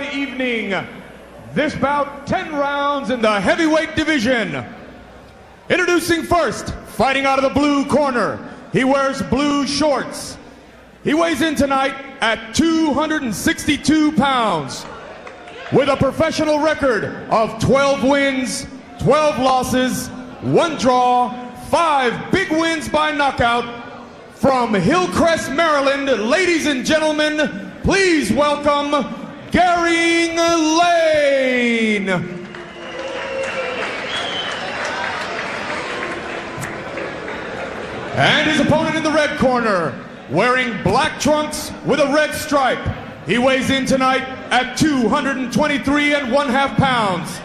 of the evening. This bout, 10 rounds in the heavyweight division. Introducing first, fighting out of the blue corner. He wears blue shorts. He weighs in tonight at 262 pounds. With a professional record of 12 wins, 12 losses, 1 draw, 5 big wins by knockout. From Hillcrest, Maryland, ladies and gentlemen, please welcome Garing Lane. And his opponent in the red corner, wearing black trunks with a red stripe. He weighs in tonight at 223½ pounds.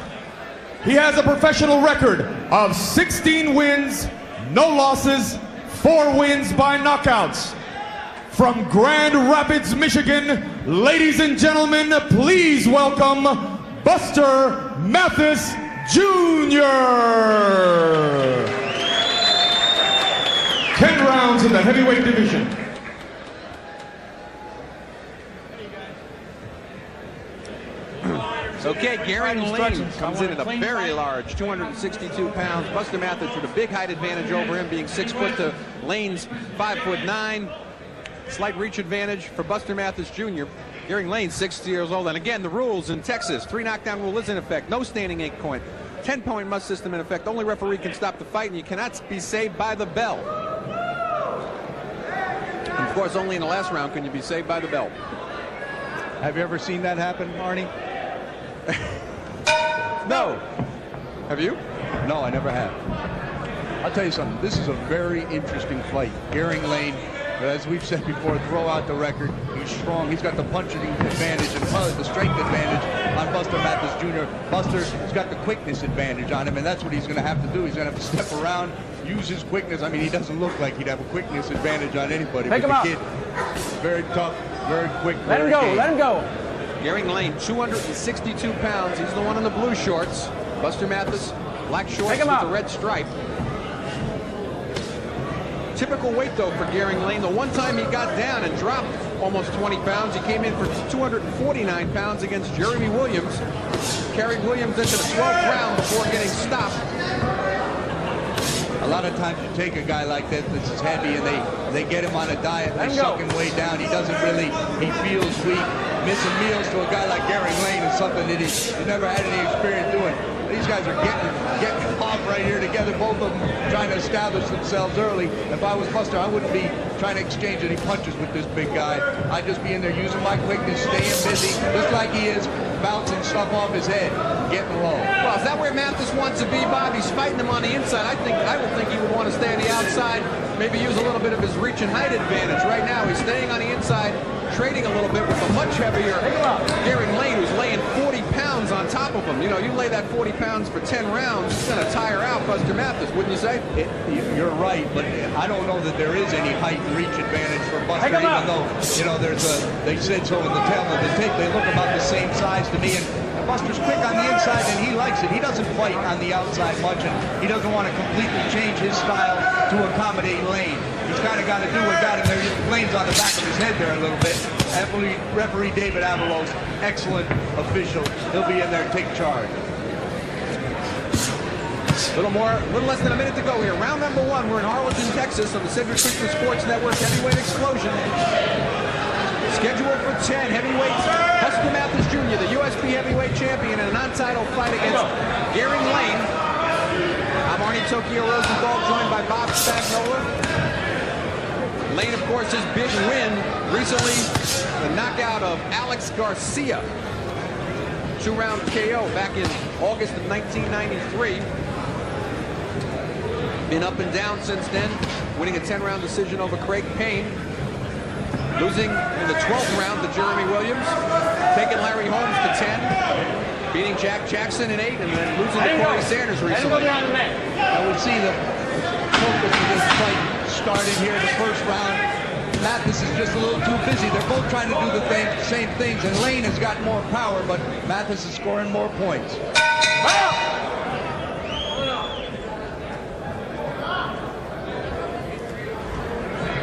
He has a professional record of 16 wins, no losses, 4 wins by knockouts. From Grand Rapids, Michigan, ladies and gentlemen, please welcome Buster Mathis Jr. 10 rounds in the heavyweight division. Okay, Garing Lane comes in at a very large 262 pounds. Buster Mathis with a big height advantage over him, being 6 foot to Lane's 5'9". Slight reach advantage for Buster Mathis Jr. Garing Lane, 60 years old. And again, the rules in Texas, 3 knockdown rule is in effect. No standing 8-point. 10-point must system in effect. Only referee can stop the fight, and you cannot be saved by the bell. And of course, only in the last round can you be saved by the bell. Have you ever seen that happen, Arnie? No. Have you? No, I never have. I'll tell you something. This is a very interesting fight. Garing Lane, as we've said before, throw out the record. He's strong. He's got the punching advantage and probably the strength advantage on Buster Mathis Jr. Buster's got the quickness advantage on him, and that's what he's going to have to do. He's going to have to step around, use his quickness. I mean, he doesn't look like he'd have a quickness advantage on anybody. Take him out. Kid, very tough, very quick. Let him go. Let him go. Garing Lane, 262 pounds. He's the one in the blue shorts. Buster Mathis, black shorts with the red stripe. Typical weight, though, for Garing Lane. The one time he got down and dropped almost 20 pounds, he came in for 249 pounds against Jeremy Williams. Carried Williams into the 12th round before getting stopped. A lot of times you take a guy like that that's heavy and they get him on a diet, they suck him way down. He doesn't really, he feels weak. Missing meals to a guy like Garing Lane is something that he's never had any experience doing. These guys are getting off right here together, both of them trying to establish themselves early. If I was Buster, I wouldn't be trying to exchange any punches with this big guy. I'd just be in there using my quickness, staying busy, just like he is, bouncing stuff off his head, getting low. Well, is that where Mathis wants to be, Bob? He's fighting him on the inside. I would think he would want to stay on the outside, maybe use a little bit of his reach and height advantage. Right now, he's staying on the inside, trading a little bit with a much heavier Garing Lane, who's laying 40 pounds on top of him. You know, you lay that 40 pounds for 10 rounds, it's going to tire out Buster Mathis, wouldn't you say? You're right, but I don't know that there is any height and reach advantage for Buster, even though, you know, they said so in the tail of the tape. They look about the same size to me, and Buster's quick on the inside, and he likes it. He doesn't fight on the outside much, and he doesn't want to completely change his style to accommodate Lane. He's kind of got to do what got him there. Lane's on the back of his head there a little bit. Referee David Avalos, excellent official. He'll be in there and take charge. A little less than a minute to go here. Round number 1. We're in Harlingen, Texas, on the Cedric Christian Sports Network Heavyweight Explosion. Scheduled for 10 heavyweights. Buster Mathis Jr., the USP heavyweight champion, in a non-title fight against Garing Lane. I'm Arnie Tokyo Rosenthal, joined by Bob Spagnola. Lane, of course, his big win recently, the knockout of Alex Garcia. 2-round KO back in August of 1993. Been up and down since then, winning a 10-round decision over Craig Payne. Losing in the 12th round to Jeremy Williams. Taking Larry Holmes to 10. Beating Jack Jackson in 8, and then losing to Corey Sanders recently. Now we see the focus of this fight started here in the first round. Mathis is just a little too busy. They're both trying to do the same things, and Lane has got more power, but Mathis is scoring more points.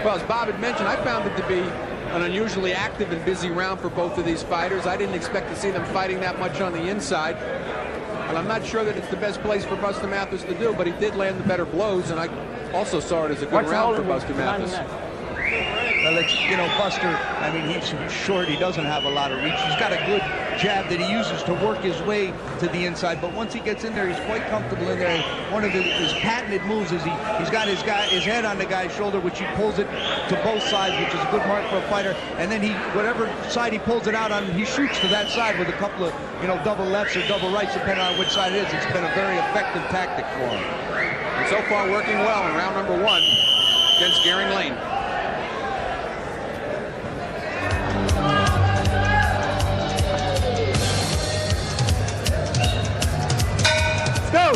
Well, as Bob had mentioned, I found it to be an unusually active and busy round for both of these fighters. I didn't expect to see them fighting that much on the inside. And I'm not sure that it's the best place for Buster Mathis to do, but he did land the better blows, and I also saw it as a good round for Buster Mathis. Well, you know, Buster, I mean, he's short. He doesn't have a lot of reach. He's got a good jab that he uses to work his way to the inside, but once he gets in there, he's quite comfortable in there. One of his patented moves is he's got his head on the guy's shoulder, which he pulls it to both sides, which is a good mark for a fighter. And then whatever side he pulls it out on, he shoots to that side with a couple of, you know, double lefts or double rights, depending on which side it is. It's been a very effective tactic for him. And so far, working well in round number 1 against Garing Lane. Go!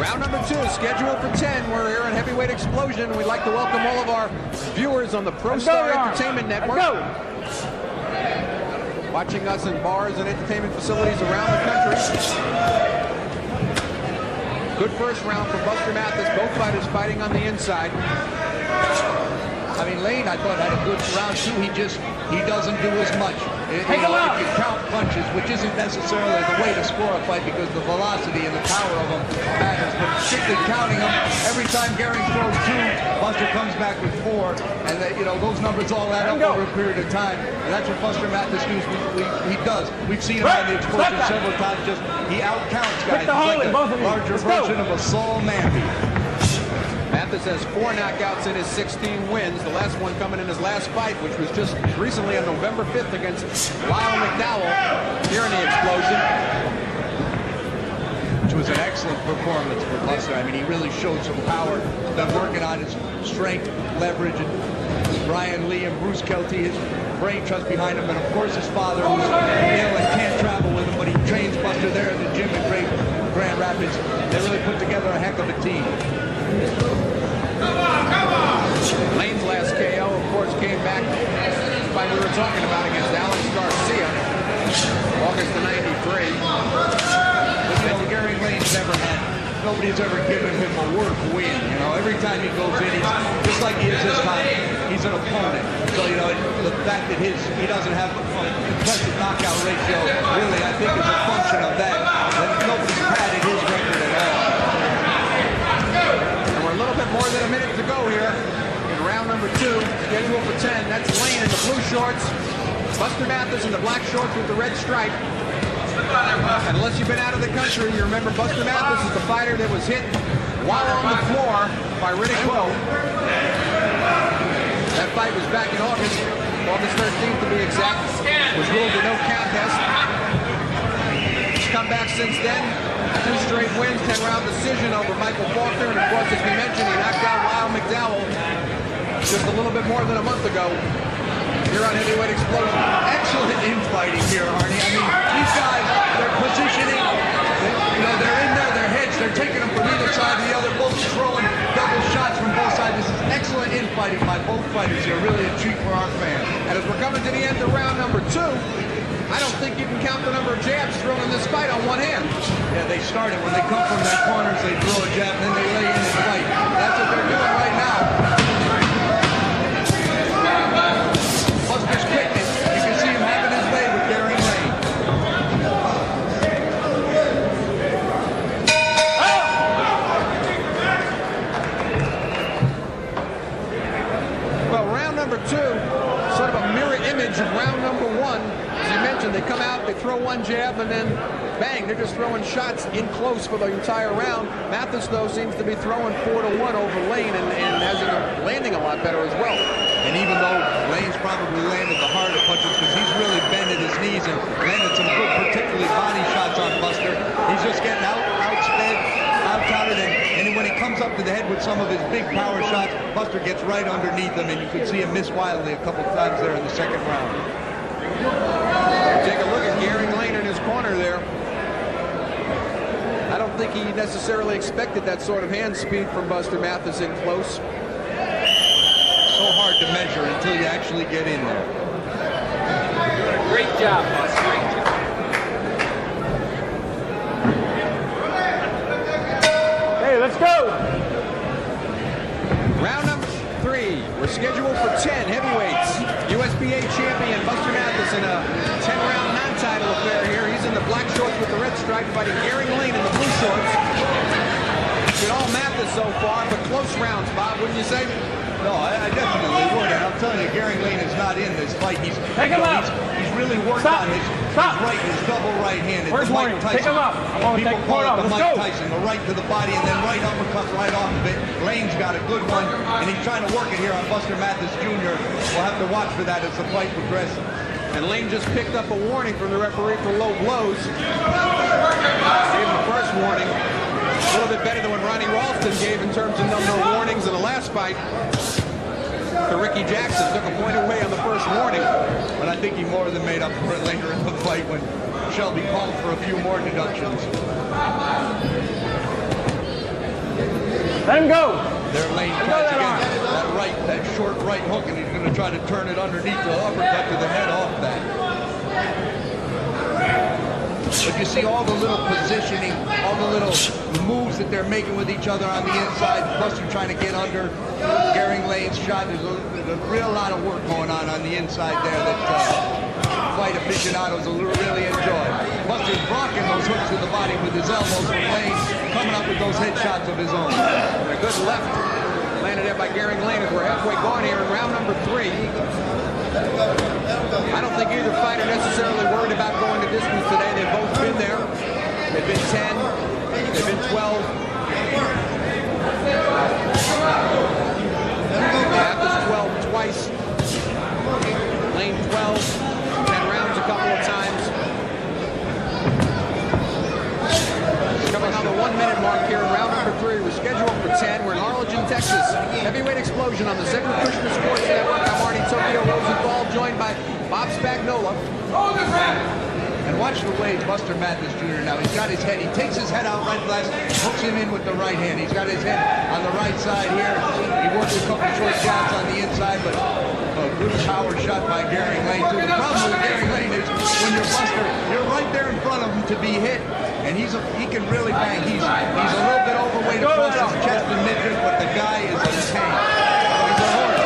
Round number 2 is scheduled for 10. We're here at Heavyweight Explosion. We'd like to welcome all of our viewers on the Pro Star Entertainment Network. Watching us in bars and entertainment facilities around the country. Good first round for Buster Mathis. Both fighters fighting on the inside. I mean, Lane, I thought, had a good round too. He doesn't do as much. You count punches, which isn't necessarily the way to score a fight because the velocity and the power of them matters. But strictly counting them, every time Garing throws 2, Buster comes back with 4, and you know, those numbers all add up over a period of time. And that's what Buster Mathis does. He does. We've seen him on the Explosion several times. Just he outcounts guys. He's like a larger version of a Saul Manby. Mathis has 4 knockouts in his 16 wins. The last one coming in his last fight, which was just recently on November 5th against Lyle McDowell here in the Explosion. Which was an excellent performance for Buster. I mean, he really showed some power. He's been working on his strength, leverage, and Brian Lee and Bruce Kelty, his brain trust behind him, and of course his father, who's ill and can't travel with him, but he trains Buster there at the gym in Grand Rapids. They really put together a heck of a team. Lane's last KO, of course, came back by we were talking about against Alex Garcia, August of '93. Garing Lane's never had, nobody's ever given him a work win. You know, every time he goes in, he's just like he is this time. He's an opponent. So, you know, the fact that he doesn't have an impressive knockout ratio, really, I think is a function of that. Nobody's padded his record at all. A little bit more than a minute to go here in round number 2, scheduled for 10. That's Lane in the blue shorts, Buster Mathis in the black shorts with the red stripe. And unless you've been out of the country, you remember Buster Mathis is the fighter that was hit while on the floor by Riddick Bowe. That fight was back in August 13th to be exact. Was ruled a no contest. He's come back since then. 2 straight wins, 10-round decision over Michael Faulkner, and of course, as we mentioned, he knocked out Lyle McDowell just a little bit more than a month ago here on Heavyweight Explosion. Excellent infighting here, Arnie. I mean, these guys, they're positioning, they're in there, their heads, they're taking them from either side to the other, both throwing double shots from both sides. This is excellent infighting by both fighters here, really a treat for our fans. And as we're coming to the end of round number 2, I don't think you can count the number of jabs thrown in this fight on one hand. Yeah, they started. When they come from their corners, they throw a jab, and then they lay in and fight. That's what they're doing right now. Buster's quickness. You can see him having his way with Garing Lane. Well, round number 2, sort of a mirror image of round number 1. As you mentioned, they come out, they throw one jab, and then bang, they're just throwing shots in close for the entire round. Mathis, though, seems to be throwing 4-1 over Lane and landing a lot better as well. And even though Lane's probably landed the harder punches because he's really bended his knees and landed some good, particularly body shots on Buster, he's just getting outsped, out-touted, and when he comes up to the head with some of his big power shots, Buster gets right underneath him, and you could see him miss wildly a couple times there in the second round. Take a look at Garing Lane in his corner there. I don't think he necessarily expected that sort of hand speed from Buster Mathis in close. So hard to measure until you actually get in there. Great job, Buster. Great job. Hey, let's go. Round number 3. We're scheduled for 10 heavyweights. USBA in a 10-round non-title affair here. He's in the black shorts with the red stripes, fighting Garing Lane in the blue shorts. It's been all Mathis so far, but close rounds, Bob, wouldn't you say? No, I definitely would. And I'm telling you, Garing Lane is not in this fight. He's really worked on his right, his double right-handed. Where's Mike Tyson? Pick him up. People call it the Mike Tyson, the right to the body and then right uppercut right off of it. Lane's got a good one, and he's trying to work it here on Buster Mathis Jr. We'll have to watch for that as the fight progresses. And Lane just picked up a warning from the referee for low blows. Gave him the first warning. A little bit better than what Ronnie Ralston gave in terms of number of warnings in the last fight. To Ricky Jackson, took a point away on the first warning. But I think he more than made up for it later in the fight when Shelby called for a few more deductions. Let him go. There Lane tries again. That short right hook, and he's going to try to turn it underneath the uppercut to the head off that. But you see all the little positioning, all the little moves that they're making with each other on the inside. Buster trying to get under Garing Lane's shot. There's a real lot of work going on the inside there that fight aficionados will really enjoy. Buster's blocking those hooks to the body with his elbows, and Lane coming up with those headshots of his own. A good left landed there by Garing Lane as we're halfway gone here in round number 3. I don't think either fighter necessarily worried about going the distance today. They've both been there. They've been 10. They've been 12. Mathis 12 twice. Lane 12. 10 rounds a couple of times. Coming on the 1-minute mark here in round number 3. We're scheduled for 10. We're in Arlington, Texas. Heavyweight explosion on the Cedric Christian Sports Network. I'm Marty Tokyo Rosenthal, joined by Bob Spagnola. And watch the way Buster Mathis Jr. now. He's got his head. He takes his head out right last, hooks him in with the right hand. He's got his head on the right side here. He works a couple short shots on the inside, but a good power shot by Garing Lane. The problem with Garing Lane is when you're Buster, you're right there in front of him to be hit, and he can really bang. He's a little bit overweight across his chest and midriff, but the guy is a tank. He's a horse.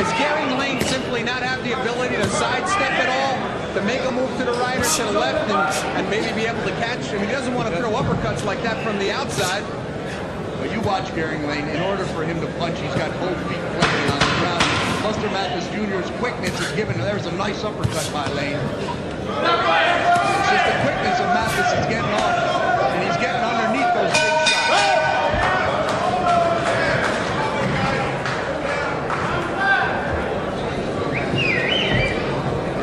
Is Garing Lane simply not have the ability to sidestep at all? To make a move to the right or to the left and maybe be able to catch him? He doesn't want to throw uppercuts like that from the outside. But you watch Garing Lane. In order for him to punch, he's got both feet planted on the ground. Buster Mathis Jr.'s quickness is given. There's a nice uppercut by Lane. It's just the quickness of Mathis is getting off, and he's getting underneath those big shots.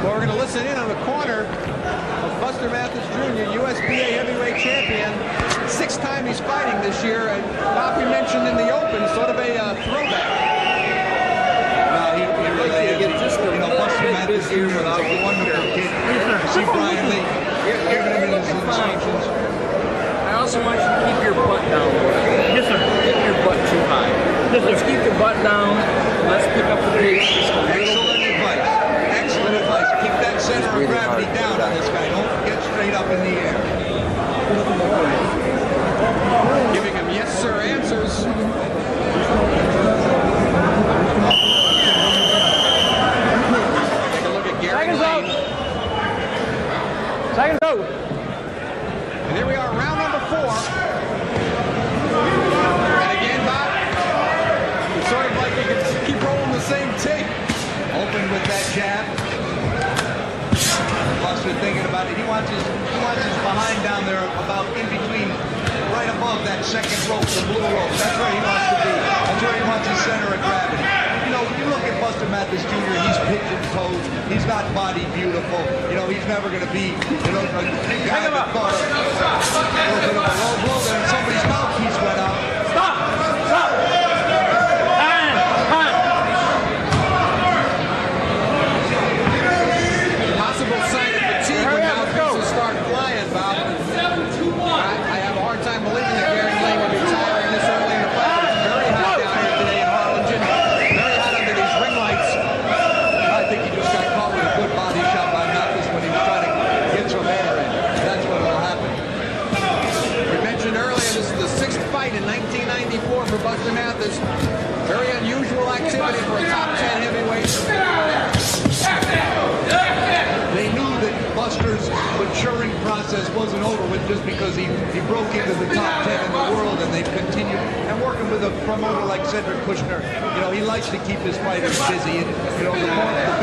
We're going to listen in on the corner of Buster Mathis Jr., USBA heavyweight champion. 6th time he's fighting this year, and Bob, you mentioned in the open, sort of a throwback. Well, he really is. Buster Mathis Jr. is a wonderful kid. See Brian Lee giving him his instructions. I also want you to keep your butt down. Yes, sir. Keep your butt too high. Yes, sir. Let's keep your butt down. Let's pick up the pace. Excellent advice. Excellent advice. Keep that center of gravity down on this guy. Don't get straight up in the air. Giving him yes, sir answers. Take a look at Garing Lane. Second out. And here we are, round number 4. And again, Bob, it's sort of like you can keep rolling the same tape. Open with that jab. Buster thinking about it. He wants his behind down there about in between, right above that second rope, the blue rope. That's where he wants to be. That's where he wants his center of gravity. You know, when you look at Buster Mathis Jr., he's pigeon-toed. He's not body beautiful. You know, he's never going to be, a guy that thought of a little bit of a low blow there and somebody's mouthpiece went out. Stop! Stop! Possible sign of fatigue when mouthpieces start flying, Bob. I have a hard time believing that Garing Lane would be tiring this early in the fight. It's very hot down here today in Harlingen. Very hot under these ring lights. I think he just got caught with a good body shot by Mathis when he was trying to get some air in. That's what will happen. We mentioned process wasn't over with just because he broke into the top 10 in the world, and they've continued. And working with a promoter like Cedric Kushner, you know, he likes to keep his fighters busy. And, you know, the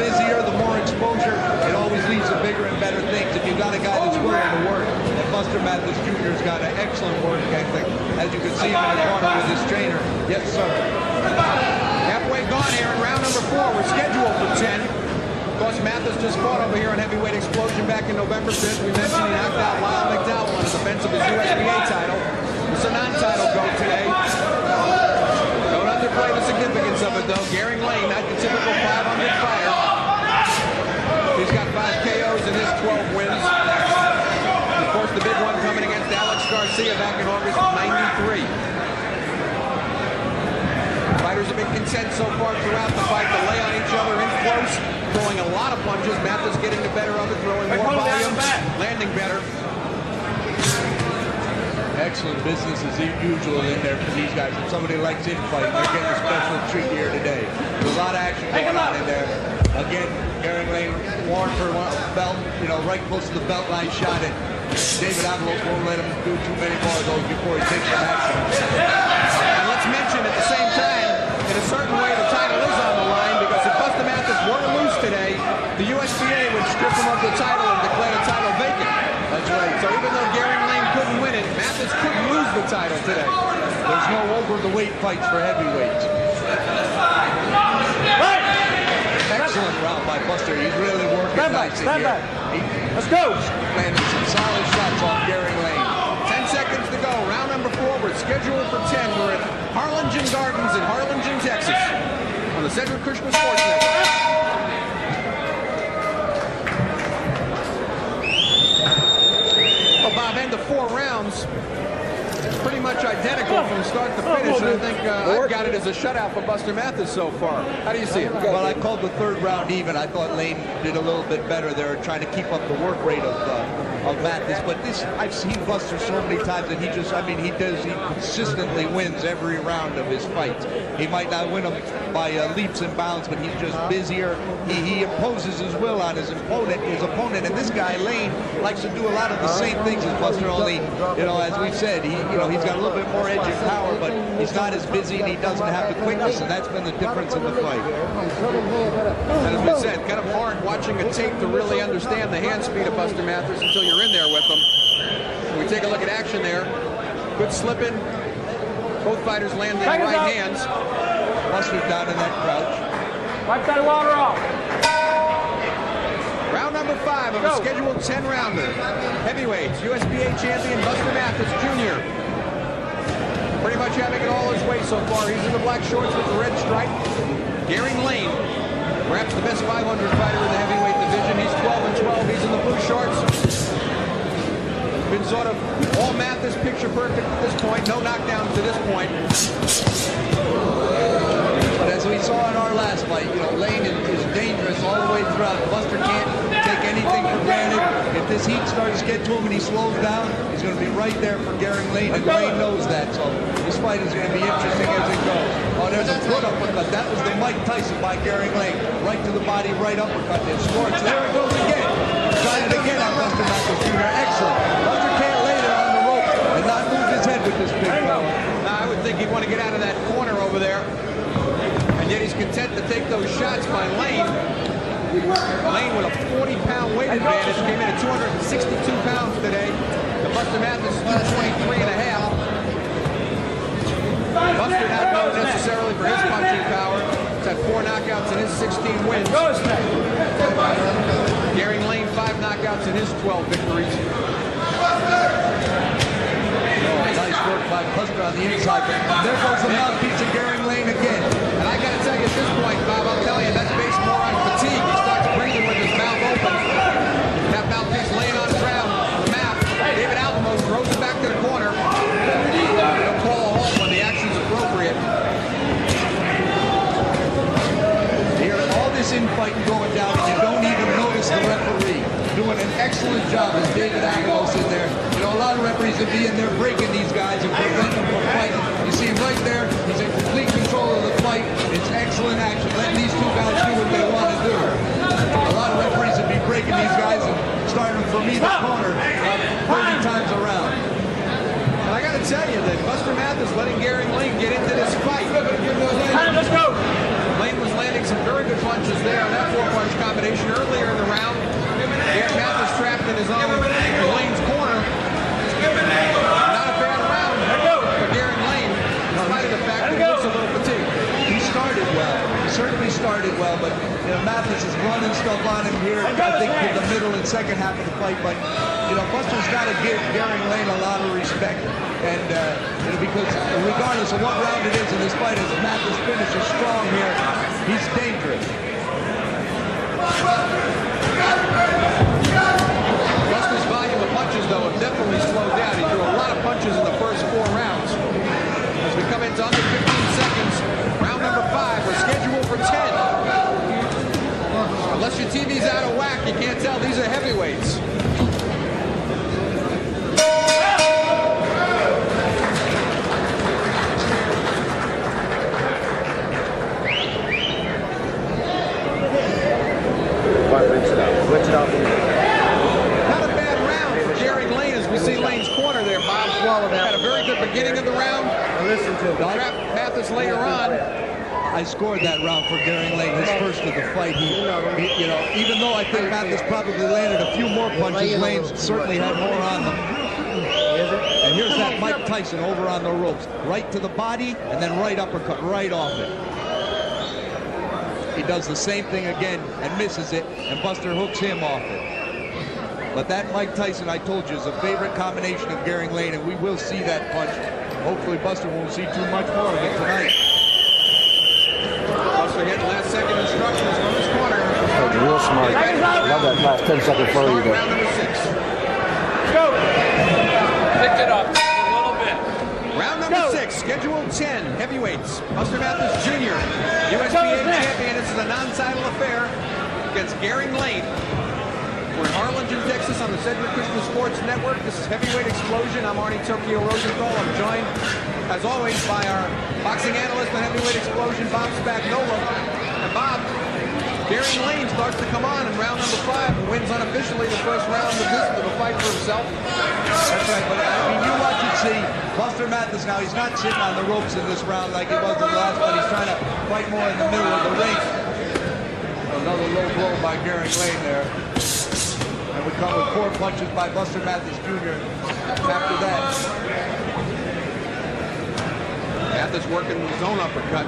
busier, the more exposure, it always leads to bigger and better things. If you've got a guy that's willing to work, and Buster Mathis Jr.'s got an excellent work ethic. As you can see him in the corner with his trainer. Yes, sir. Halfway gone here in round number 4. We're scheduled for 10. Of course, Mathis just fought over here on Heavyweight Explosion back in November 5th. We mentioned he knocked out Lyle McDowell on the defense of his USBA title. It's a non-title go today. Don't underplay the significance of it, though. Garing Lane, not the typical 500 fighter. He's got 5 KOs in his 12 wins. Of course, the big one coming against Alex Garcia back in August of '93. Fighters have been content so far throughout the fight to lay on each other in close, throwing a lot of punches. Mathis getting the better of it, throwing more volume, landing better. Excellent business as usual in there for these guys. If somebody likes infighting, they're getting a special treat here today. There's a lot of action going on in there. Again, Garing Lane warned for belt, you know, right close to the belt line shot it. David Avalos won't let him do too many more of those before he takes some action. And let's mention at the same time, in a certain way, the title is on the line, because if Buster Mathis were to lose today, the USBA would strip him of the title and declare the title vacant. That's right. So even though Garing Lane couldn't win it, Mathis couldn't lose the title today. There's no over the weight fights for heavyweights. Excellent round by Buster. He's really working nice in here. Let's go. Landing some solid shots off Garing Lane. 10 seconds to go. Round number 4. We're scheduled for 10. We're at Harlingen Gardens in Harlingen, Texas, on the Cedric Kushner Sports Network. Well, Bob, end of 4 rounds. Pretty much identical from start to finish, and I think I've got it as a shutout for Buster Mathis so far. How do you see it? Well, I called the 3rd round even. I thought Lane did a little bit better there, trying to keep up the work rate of Mathis. But this, I've seen Buster so many times, and he consistently wins every round of his fights. He might not win them by leaps and bounds, but he's just busier. He imposes his will on his opponent, and this guy Lane likes to do a lot of the same things as Buster. Only, you know, as we've said, he's got a little bit more edge and power, but he's not as busy, and he doesn't have the quickness, and that's been the difference in the fight. And as we said, kind of hard watching a tape to really understand the hand speed of Buster Mathis until you're in there with him. When we take a look at action there, good slipping, both fighters landing right hands. Buster down in that crouch. Wipe that water off. Round number 5 of a scheduled 10-rounder. Heavyweights, USBA champion Buster Mathis Jr. Pretty much having it all his way so far. He's in the black shorts with the red stripe. Garing Lane, perhaps the best 500 fighter in the heavyweight division. He's 12-12. He's in the blue shorts. Been sort of all Mathis picture perfect at this point. No knockdowns to this point. But as we saw in our last fight, you know, Lane is dangerous all the way throughout. Buster can't take anything for granted. If this heat starts to get to him and he slows down, he's going to be right there for Garing Lane, and Lane knows that. So this fight is going to be interesting as it goes. Oh, there's a foot uppercut. That was the Mike Tyson by Garing Lane. Right to the body, right uppercut. It scorched. There it goes again. Tried it again on Buster Mathis Jr. Excellent. Buster can't lay there on the rope and not move his head with this big fella. Now, I would think he'd want to get out of that corner over there. And yet he's content to take those shots by Lane. Lane with a 40-pound weight advantage, came in at 262 pounds today. The Buster Mathis 223.5. Buster not known necessarily for his punching power. He's had 4 knockouts in his 16 wins. Garing Lane 5 knockouts in his 12 victories. Nice work by Buster on the inside. There goes the mouthpiece of Garing Lane again. And I got to tell you at this point, Bob, I'll tell you, that's based more on fatigue. He starts breathing with his mouth open. That mouthpiece laying on the ground, the map. David Alamo throws it back to the corner. He'll call a halt when the action's appropriate. Here, all this infighting going down, and you don't even notice the referee doing an excellent job as David Avalos in there. You know, a lot of referees would be in there breaking these guys and preventing them from fighting. You see him right there. He's in complete control of the fight. It's excellent action. Letting these two guys do what they want to do. A lot of referees would be breaking these guys and starting them from either corner 30 times around. And I got to tell you that Buster Mathis letting Garing Lane get into this fight. Let's go. Lane was landing some very good punches there on that 4-punch combination earlier in the round. Garing Mathis trapped in his own Lane's corner. Not a bad round for Garing Lane, in spite of the fact that he looks a little fatigued. He started well. He certainly started well, but Mathis is running stuff on him here. I think in the middle and second half of the fight, but Buster's got to give Garing Lane a lot of respect, and because regardless of what round it is in this fight, as Mathis finishes strong here, he's dangerous. Buster's volume of punches, though, have definitely slowed down. He threw a lot of punches in the first 4 rounds. As we come into under 15 seconds, round number 5, we're scheduled for 10. Unless your TV's out of whack, you can't tell these are heavyweights. Rinse it out. Not a bad round for Garing Lane as we see Lane's corner there. Bob swallowed out. Had a very good beginning of the round. Listen to him. Trap Mathis later on. I scored that round for Garing Lane, his first of the fight. Even though I think Mathis probably landed a few more punches, Lane certainly had more on them. And here's that Mike Tyson over on the ropes. Right to the body, and then right uppercut, right off it. He does the same thing again and misses it, and Buster hooks him off it. But that Mike Tyson, I told you, is a favorite combination of Garing Lane, and we will see that punch. Hopefully Buster won't see too much more of it tonight. Buster getting last-second instructions from his corner. That's real smart. I love that last 10-second flow you got. Round number 6. Go. Pick it up a little bit. Round number 6, scheduled 10, heavyweights. Buster Mathis Jr., USBA champion. This is a non-title affair against Garing Lane. We're in Harlingen, Texas on the Cedric Christian Sports Network. This is Heavyweight Explosion. I'm Arnie Tokyo Rosenthal. I'm joined, as always, by our boxing analyst on Heavyweight Explosion, Bob Spagnola. And Bob, Garing Lane starts to come on in round number 5 and wins unofficially the first round of the fight for himself. That's right, but I mean, you watch and see Buster Mathis now. He's not sitting on the ropes in this round like he was in the last one. He's trying to fight more in the middle of the ring. Another low blow by Garing Lane there. And we come with 4 punches by Buster Mathis Jr. after that. Mathis working his own uppercut.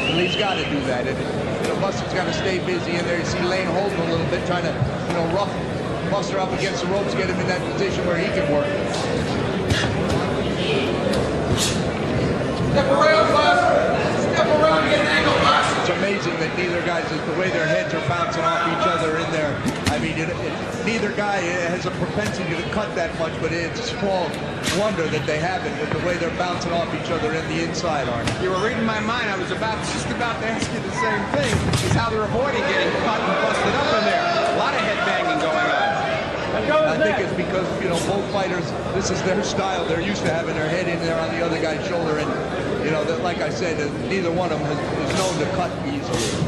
And he's got to do that. And, Buster's got to stay busy in there. You see Lane holding a little bit, trying to, rough Buster up against the ropes, get him in that position where he can work. Step around, Buster. Step around, get an angle, Buster. It's amazing that neither guys, the way their heads are bouncing off each other in there. I mean, neither guy has a propensity to cut that much, but it's a small wonder that they have it, the way they're bouncing off each other in the inside, Arnie. You were reading my mind. I was just about to ask you the same thing, is how they're avoiding getting cut and busted up in there. A lot of head banging going on. I think it's because, both fighters, this is their style. They're used to having their head in there on the other guy's shoulder, and, like I said, neither one of them is known to cut easily.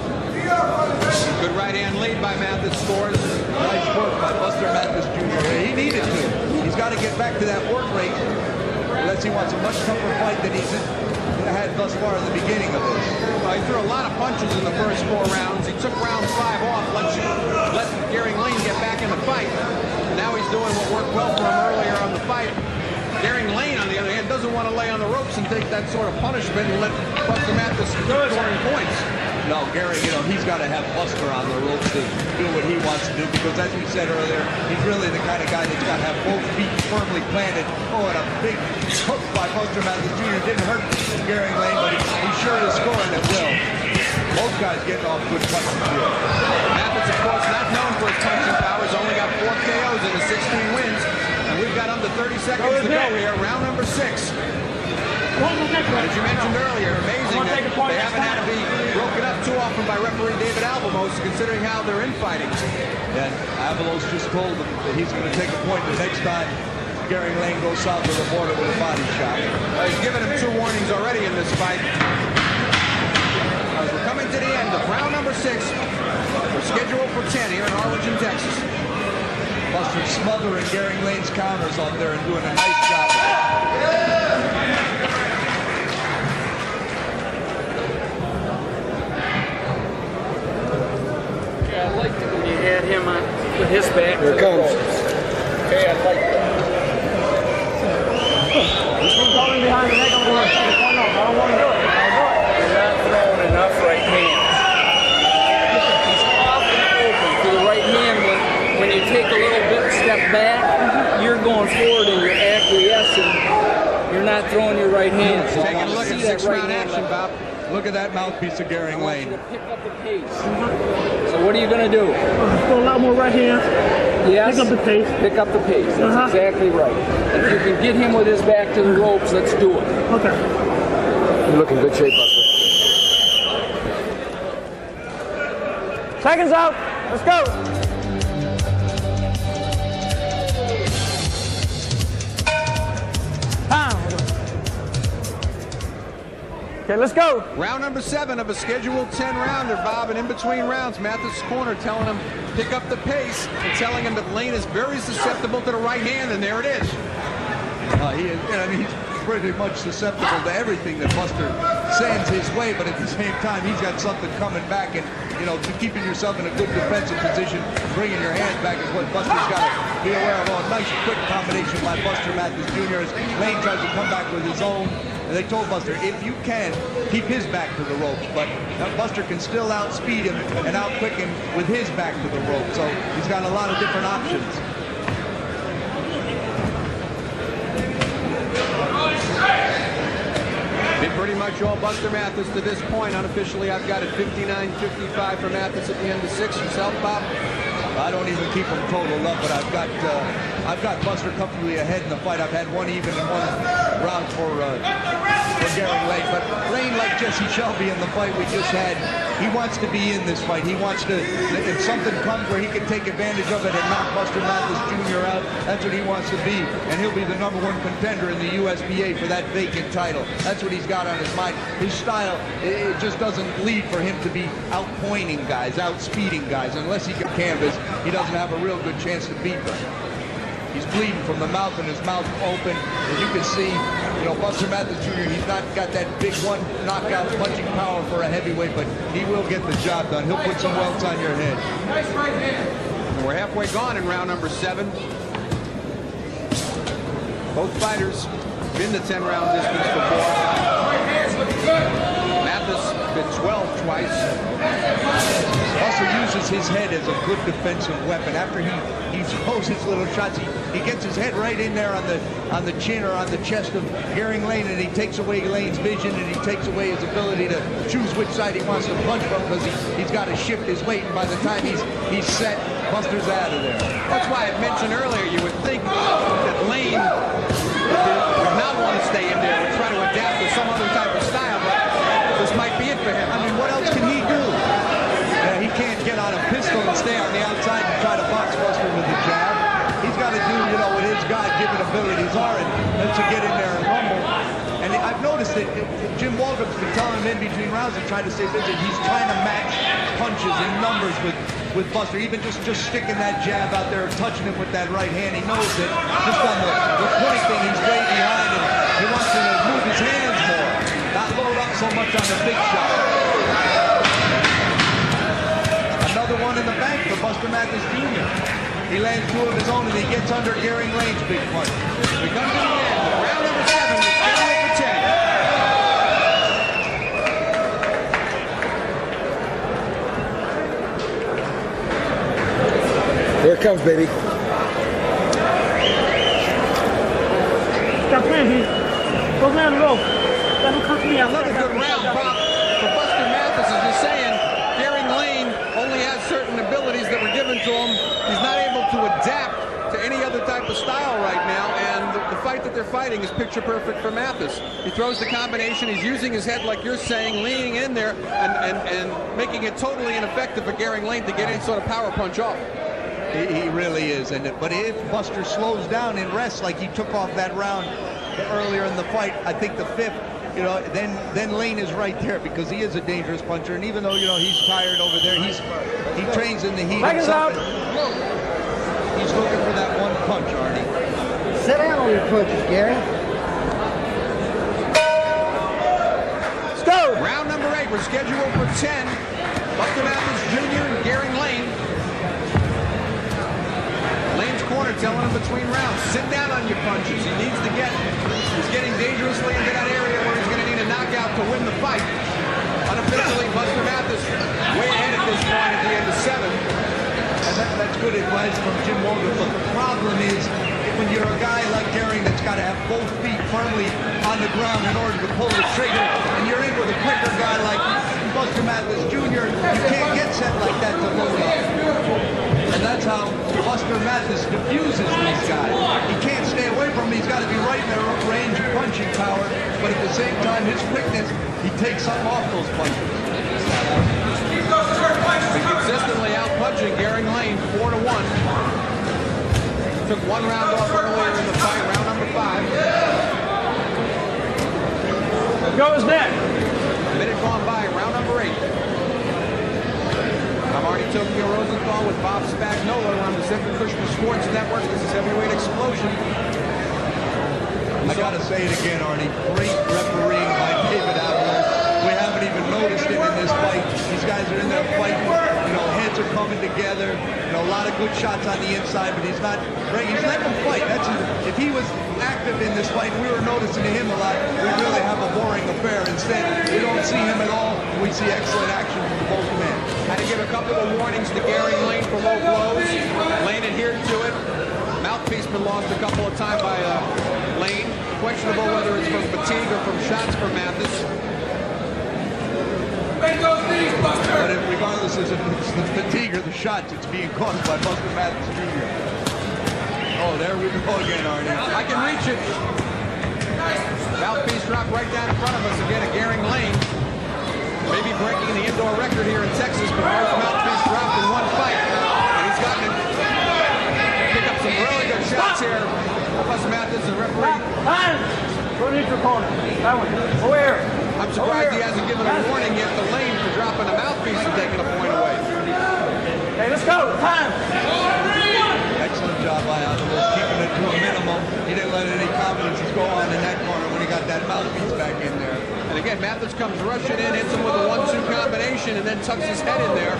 Good right-hand lead by Mathis scores. Nice work by Buster Mathis Jr. He needed to. He's got to get back to that work rate unless he wants a much tougher fight than he's had thus far in the beginning of this. Well, he threw a lot of punches in the first 4 rounds. He took round 5 off, let Garing Lane get back in the fight. Now he's doing what worked well for him earlier on the fight. Garing Lane, on the other hand, doesn't want to lay on the ropes and take that sort of punishment and let Buster Mathis keep scoring points. No, Garing, he's got to have Buster on the ropes to do what he wants to do, because as we said earlier, he's really the kind of guy that's got to have both feet firmly planted. Oh, and a big hook by Buster Mathis Jr. Didn't hurt Garing Lane, but he sure is scoring at will. Both guys getting off good punches here. Mathis, of course, not known for his punching powers, only got 4 KOs in his 16 wins, and we've got under 30 seconds to go here, round number 6. As you mentioned earlier, amazing that they haven't had to be broken up too often by referee David Alvamos, considering how they're infighting. And Avalos just told him that he's going to take a point the next time Garing Lane goes south of the border with a body shot. He's given him 2 warnings already in this fight. As we're coming to the end of round number 6, we're scheduled for 10 here in Harlingen, Texas. Buster smothering Garing Lane's counters up there and doing a nice job. Yeah, I liked it when you had him on with his back. Here it comes. Okay, I like that. He's been coming behind the neck. I'm going, oh, no, I don't want to do it. I'll do it. You're not throwing enough right hand. He's often open to the right hand. When you take a little bit step back, you're going forward and you're acquiescing. You're not throwing your right hand. So Taking a look at six-round action, Bob. Look at that mouthpiece of Garing Lane. Pick up the pace. So what are you going to do? Throw a lot more right hand. Yes. Pick up the pace. Pick up the pace. That's exactly right. If you can get him with his back to the ropes, let's do it. Okay. You look in good shape, Buster. Seconds out. Let's go. Okay, let's go. Round number 7 of a scheduled 10-rounder, Bob, and in between rounds, Mathis' corner telling him pick up the pace and telling him that Lane is very susceptible to the right hand, and there it is. He is, I mean, he's pretty much susceptible to everything that Buster sends his way, but at the same time, he's got something coming back, and you know, to keeping yourself in a good defensive position, bringing your hands back is what Buster's got to be aware of. Oh, a nice quick combination by Buster Mathis Jr. as Lane tries to come back with his own. And they told Buster, if you can, keep his back to the ropes. But Buster can still outspeed him and outquick him with his back to the rope. So he's got a lot of different options. Been pretty much all Buster Mathis to this point. Unofficially, I've got it 59-55 for Mathis at the end of 6. Yourself, Bob? I don't even keep them totaled up, but I've got Buster comfortably ahead in the fight. I've had one even and one round for Garing Lane. But Lane, like Jesse Shelby in the fight we just had, he wants to be in this fight. He wants to, if something comes where he can take advantage of it and knock Buster Mathis Jr. out, that's what he wants to be. And he'll be the #1 contender in the USBA for that vacant title. That's what he's got on his mind. His style, it just doesn't lead for him to be outpointing guys, outspeeding guys. Unless he can canvas, he doesn't have a real good chance to beat them. He's bleeding from the mouth and his mouth open. As you can see, you know, Buster Mathis Jr., he's not got that big one knockout punching power for a heavyweight, but he will get the job done. He'll put some welts on your head. Nice right hand. We're halfway gone in round number 7. Both fighters been the 10-round distance before. Mathis been 12 twice. Buster uses his head as a good defensive weapon. After he throws his little shots, he gets his head right in there on the chin or on the chest of Garing Lane, and he takes away Lane's vision, and he takes away his ability to choose which side he wants to punch from, because he's got to shift his weight, and by the time he's set, Buster's out of there. That's why I mentioned earlier, you would think that Lane would not want to stay in there, would try to adapt to some other type of style, but this might be it for him. I mean, what else can he do? He can't get on a pistol and stay on the outside and try to box Buster with the jab. He's got to do, you know, what his God-given abilities are, and to get in there and rumble. And I've noticed that Jim Waldrop's been telling him in between rounds and trying to stay busy. He's trying to match punches and numbers with Buster, even just sticking that jab out there, touching him with that right hand. He knows that just on the point thing, he's way behind, and he wants to move his hands more, not load up so much on the big shot. Another one in the bank for Buster Mathis Jr. He lands 2 of his own, and he gets under Garing Lane's big punch. We come to the end. Round number 7 is scheduled for 10. Here it comes, baby. Stop playing, Heath. Go down the rope. Let him come to me. Another good round, Bob, for Buster Mathis, as you're saying. Garing Lane only has certain abilities that were given to him. He's not able to adapt to any other type of style right now, and the fight that they're fighting is picture perfect for Mathis. He throws the combination, he's using his head like you're saying, leaning in there and making it totally ineffective for Garing Lane to get any sort of power punch off. He really is, but if Buster slows down and rests like he took off that round earlier in the fight, I think the 5th, you know, then Lane is right there, because he is a dangerous puncher, and even though, you know, he's tired over there, he trains in the heat. Seconds out. He he's looking for that one punch, Arnie. Sit down on your punches, Gary. Let's go! Round number 8, we're scheduled for 10. Buster Mathis Jr. and Garing Lane. Lane's corner telling him between rounds, sit down on your punches. He needs to he's getting dangerously into that area where he's going to need a knockout to win the fight. Unofficially, Buster Mathis way ahead at this point at the end of 7. And that's good advice from Jim Walter, but the problem is when you're a guy like Garing that's got to have both feet firmly on the ground in order to pull the trigger, and you're in with a quicker guy like Buster Mathis Jr., you can't get set like that to load up. And that's how Buster Mathis diffuses these guys. He can't stay away from him. He's got to be right in their range of punching power, but at the same time, his quickness, he takes something off those punches. Consistently out-punching Garing Lane 4-1. Took 1 round off earlier in the fight, round number 5. Goes next. Minute gone by, round number 8. I'm Arnie Tokyo Rosenthal with Bob Spagnola on the Central Christian Sports Network. This is Heavyweight Explosion. I gotta say it again, Arnie. Great refereeing by David Alvarez. We haven't even noticed him in this fight. These guys are in there fighting. You know, heads are coming together. You know, a lot of good shots on the inside, but he's not. He's letting them fight. That's if he was active in this fight, we were noticing him a lot. We really have a boring affair. Instead, we don't see him at all. We see excellent action from both men. Had to give a couple of warnings to Garing Lane for low blows. Lane adhered to it. Mouthpiece been lost a couple of times by Lane. Questionable whether it's from fatigue or from shots from Mathis. But regardless if it's the fatigue or the shots, it's being caught by Buster Mathis Jr. Oh, there we go again, Arnie. I can reach it. Mouthpiece dropped right down in front of us again at Garing Lane. Maybe breaking the indoor record here in Texas, but first mouthpiece dropped in one fight. And he's gotten it. Pick up some really good shots here. Buster Mathis and referee. Go to your corner. That one. Over here. I'm surprised he hasn't given a warning yet to Lane for dropping a mouthpiece and taking a point away. Hey, let's go. Time. Excellent job by Alvarez, keeping it to a minimum. He didn't let any confidences go on in that corner when he got that mouthpiece back in there. And again, Mathis comes rushing in, hits him with a 1-2 combination, and then tucks his head in there,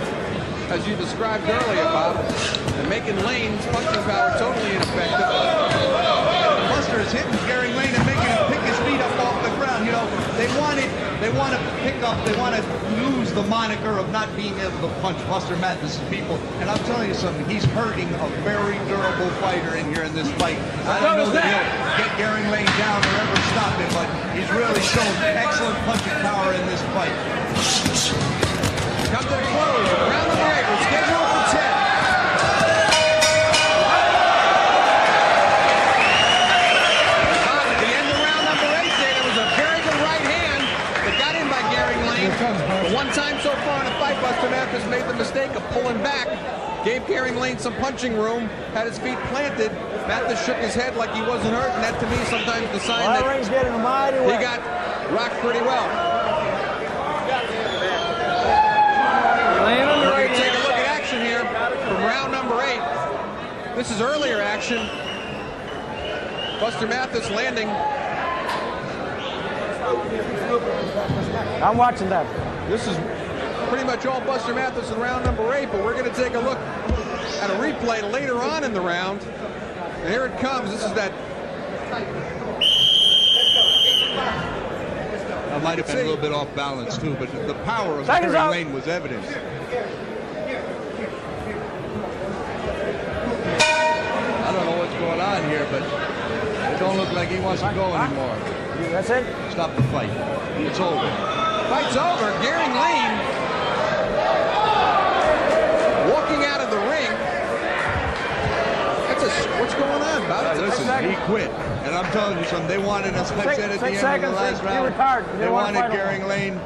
as you described earlier, Bob, and making Lane's punching power totally ineffective. Buster is hitting Garing Lane and making him pick his feet up off the ground. You know, they want to pick up, they want to lose the moniker of not being able to punch Buster Mathis' people. And I'm telling you something, he's hurting a very durable fighter in here in this fight. I don't know that he'll get Garing Lane down or ever stop him, but he's really shown excellent punching power in this fight. Come to the close, round number 8, we're scheduled for 10. One time so far in the fight, Buster Mathis made the mistake of pulling back, gave Garing Lane some punching room, had his feet planted. Mathis shook his head like he wasn't hurt, and that to me sometimes the sign that he got rocked pretty well. We're going to take a look at action here from round number 8. This is earlier action. Buster Mathis landing. I'm watching that. This is pretty much all Buster Mathis in round number 8, but we're going to take a look at a replay later on in the round. And here it comes. This is that. I might have been a little bit off balance too, but the power of Garing Lane was evident. I don't know what's going on here, but it don't look like he wants to go anymore. That's it? Stop the fight. It's over. Fight's over. Garing Lane walking out of the ring. What's going on, Bob? Listen, he quit. And I'm telling you something, they wanted us, I said at the end of the last round, they wanted Garing Lane.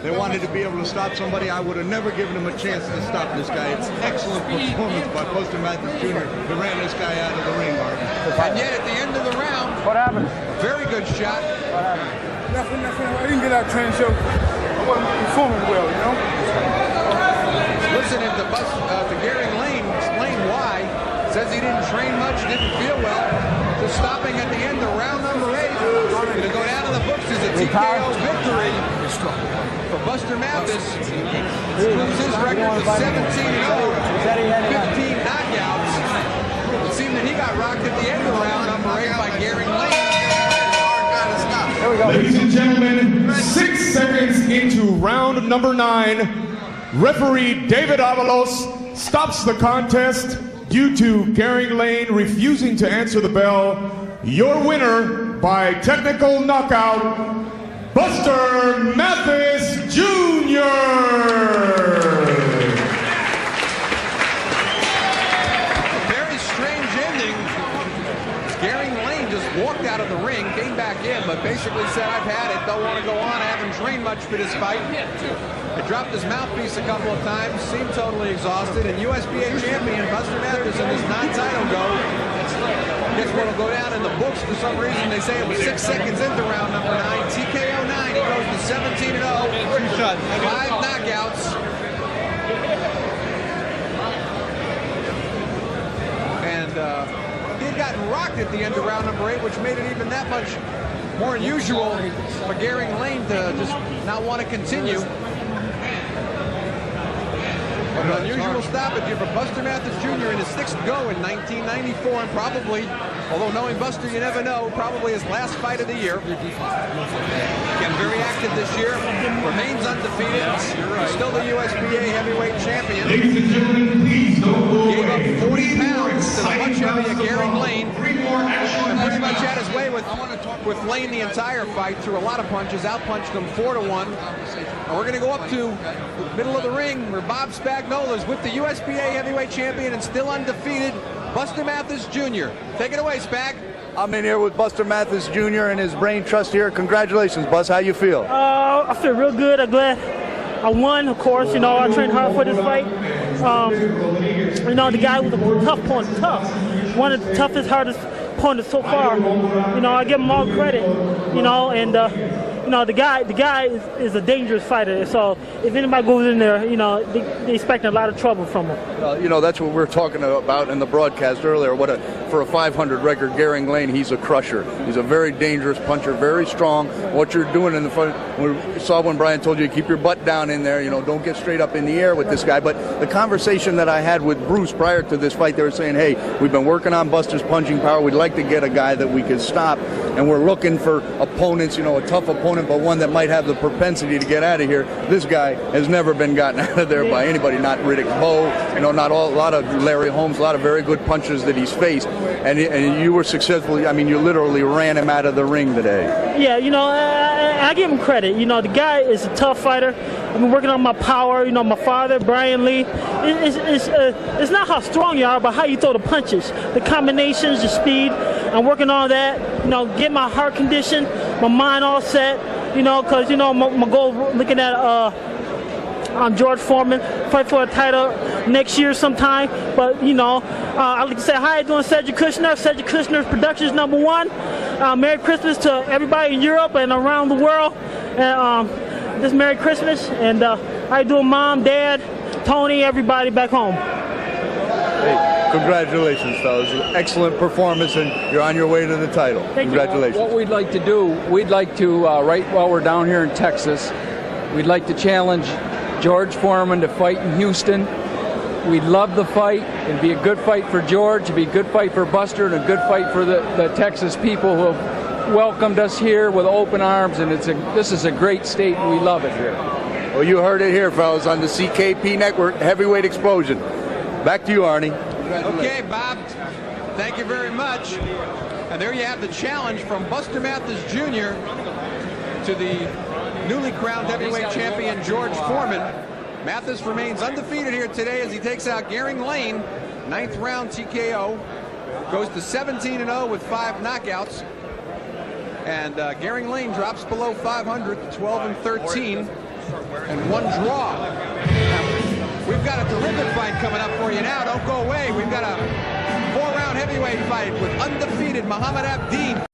They wanted to be able to stop somebody. I would have never given him a chance to stop this guy. It's excellent performance by Buster Mathis Jr. who ran this guy out of the ring, Martin. And yet at the end of the round, what happened? Very good shot. What happened? Nothing. I didn't get out training, so I wasn't performing well, you know? Listening to Garing Lane explain why Says he didn't train much, didn't feel well. Just stopping at the end of round number 8. Going to go down in the books as a TKO victory for Buster Mathis. Proves his record to 17-0, 15 knockouts. It seemed that he got rocked at the end of round number 8 by Garing Lane. Ladies and gentlemen, 6 seconds into round number 9, referee David Avalos stops the contest due to Garing Lane refusing to answer the bell. Your winner by technical knockout, Buster Mathis Jr. Walked out of the ring, came back in, but basically said, I've had it, don't want to go on, I haven't trained much for this fight. He dropped his mouthpiece a couple of times, seemed totally exhausted, and USBA champion Buster Mathis in his non-title go. I guess what'll go down in the books for some reason, they say it was 6 seconds into round number 9, TKO 9, he goes to 17-0, 5 knockouts. And he had gotten rocked at the end of round number 8, which made it even that much more unusual for Garing Lane to just not want to continue. But an unusual stoppage here for Buster Mathis Jr. in his 6th go in 1994, and probably, although knowing Buster you never know, probably his last fight of the year. Again, very active this year, remains undefeated, still the USBA heavyweight champion. Ladies and gentlemen, please don't go Gave away. up 40 pounds to the much heavier Garing Lane, and pretty much had his way with Lane the entire fight, threw a lot of punches, outpunched him 4-1. And we're going to go up to the middle of the ring where Bob Spagnuolo is with the USBA heavyweight champion and still undefeated, Buster Mathis Jr. Take it away, Spag. I'm in here with Buster Mathis Jr. and his brain trust here. Congratulations, Bus. How you feel? I feel real good. I'm glad I won, of course. You know, I trained hard for this fight. You know, the guy was a tough opponent, one of the toughest, hardest opponents so far. You know, I give him all credit. You know, and you know, the guy is a dangerous fighter. So if anybody goes in there, you know, they expect a lot of trouble from him. Well, you know, that's what we were talking about in the broadcast earlier. For a 500 record, Garing Lane, he's a crusher. He's a very dangerous puncher, very strong. What you're doing in the front, we saw when Brian told you to keep your butt down in there, you know, don't get straight up in the air with this guy. But the conversation that I had with Bruce prior to this fight, they were saying, hey, we've been working on Buster's punching power. We'd like to get a guy that we could stop. And we're looking for opponents, you know, a tough opponent, but one that might have the propensity to get out of here. This guy has never been gotten out of there by anybody, not Riddick Bowe, you know, a lot of Larry Holmes, a lot of very good punches that he's faced. And you were successful. I mean, you literally ran him out of the ring today. Yeah, you know, I give him credit. You know, the guy is a tough fighter. I've been working on my power. You know, my father, Brian Lee. It's not how strong you are, but how you throw the punches, the combinations, the speed. I'm working on that. You know, get my heart condition, my mind all set. You know, because you know my goal, looking at George Foreman, fight for a title next year sometime. But you know, I'd like to say hi doing Cedric Kushner. Cedric Kushner Productions #1. Merry Christmas to everybody in Europe and around the world. And this Merry Christmas. And how you doing, Mom, Dad, Tony, everybody back home? Hey, congratulations, fellas. Excellent performance, and you're on your way to the title. Congratulations. What we'd like to do, we'd like to, right while we're down here in Texas, we'd like to challenge George Foreman to fight in Houston. We'd love the fight. It'd be a good fight for George. It'd be a good fight for Buster, and a good fight for the Texas people who have welcomed us here with open arms. And this is a great state, and we love it here. Well, you heard it here, fellas, on the CKP Network, Heavyweight Explosion. Back to you, Arnie. Okay, Bob, thank you very much. And there you have the challenge from Buster Mathis Jr. to the newly crowned heavyweight champion George Foreman. Mathis remains undefeated here today as he takes out Garing Lane. 9th round TKO. Goes to 17-0 with 5 knockouts. And Garing Lane drops below 500 to 12-13 and 1 draw. Now, we've got a terrific fight coming up for you now. Don't go away. We've got a 4-round heavyweight fight with undefeated Muhammad Abdin.